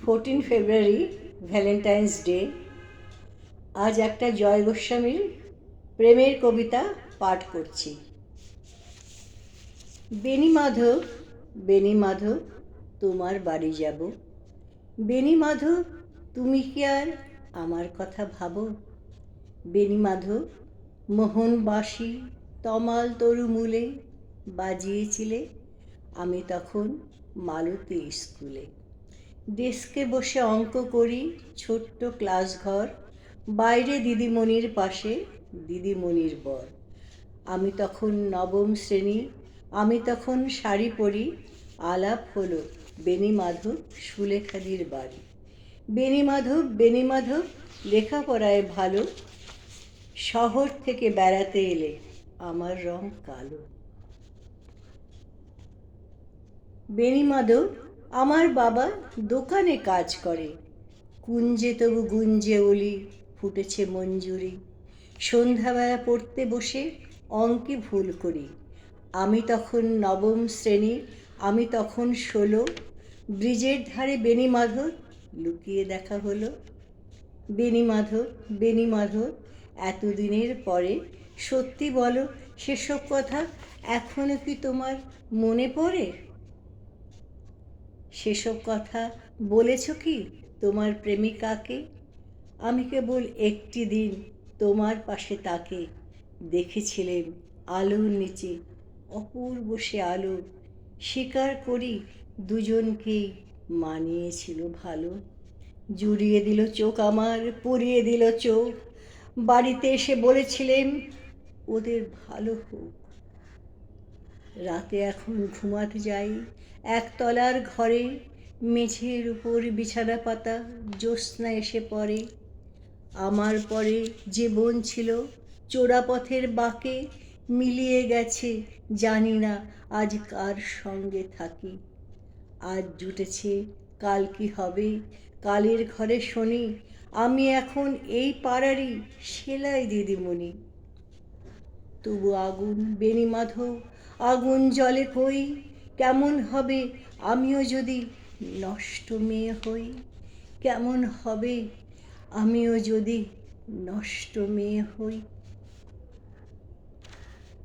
14 ফেব্রুয়ারি Valentine's day. আজ একটা জয় গোস্বামীর প্রেমের কবিতা পাঠ করছি। বেণী মাধব, বেণী মাধব, তোমার বাড়ি যাব। বেণী মাধব, তুমি কি আর আমার কথা ভাবো? বেণী মাধব, মোহন বাঁশি তমাল তরুমূলে বাজিয়েছিলে, আমি তখন মালতী স্কুলে। ডেস্কে বসে অঙ্ক করি, ছোট্ট ক্লাস ঘর, বাইরে দিদিমণির পাশে দিদিমণির বর। আমি তখন নবম শ্রেণী, আমি তখন শাড়ি পরি, আলাপ হলো বেণী মাধব সুলেখাদির বাড়ি। বেণী মাধব, বেণী মাধব, লেখাপড়ায় ভালো, শহর থেকে বেড়াতে এলে আমার রং কালো। বেণী মাধব, আমার বাবা দোকানে কাজ করে, কুঞ্জে তবু গুঞ্জে ওলি ফুটেছে মঞ্জুরি। সন্ধ্যাবেলা পড়তে বসে অঙ্কে ভুল করি, আমি তখন নবম শ্রেণী, আমি তখন 16। ব্রিজের ধারে বেণী মাধব, লুকিয়ে দেখা হলো। বেণী মাধব, বেণী মাধব, এতদিনের পরে সত্যি বলো, সেসব কথা এখনো কি তোমার মনে পড়ে? সেসব কথা বলেছ কি তোমার প্রেমিকাকে? আমি কেবল একটি দিন তোমার পাশে তাকে দেখেছিলেন আলোর নিচে, অপূর্ব সে আলো। স্বীকার করি দুজনকেই মানিয়েছিল ভালো। জুড়িয়ে দিল চোখ আমার, পরিয়ে দিল চোখ, বাড়িতে এসে বলেছিলেন ওদের ভালো হোক। রাতে এখন ঘুমাতে যাই একতলার ঘরে, মেঝের উপর বিছানা পাতা, জ্যোৎস্না এসে পড়ে। আমার পরে জীবন ছিল চোরাপথের বাঁকে, মিলিয়ে গেছে জানি না আজ কার সঙ্গে থাকি। আজ জুটেছে কাল কি হবে, কালের ঘরে শনি, আমি এখন এই পাড়ারই সেলাই দিদিমণি। তবু আগুন বেণী মাধব, আগুন জলে কই, কেমন হবে আমিও যদি নষ্ট মেয়ে হই? কেমন হবে আমিও যদি নষ্ট মেয়ে হই?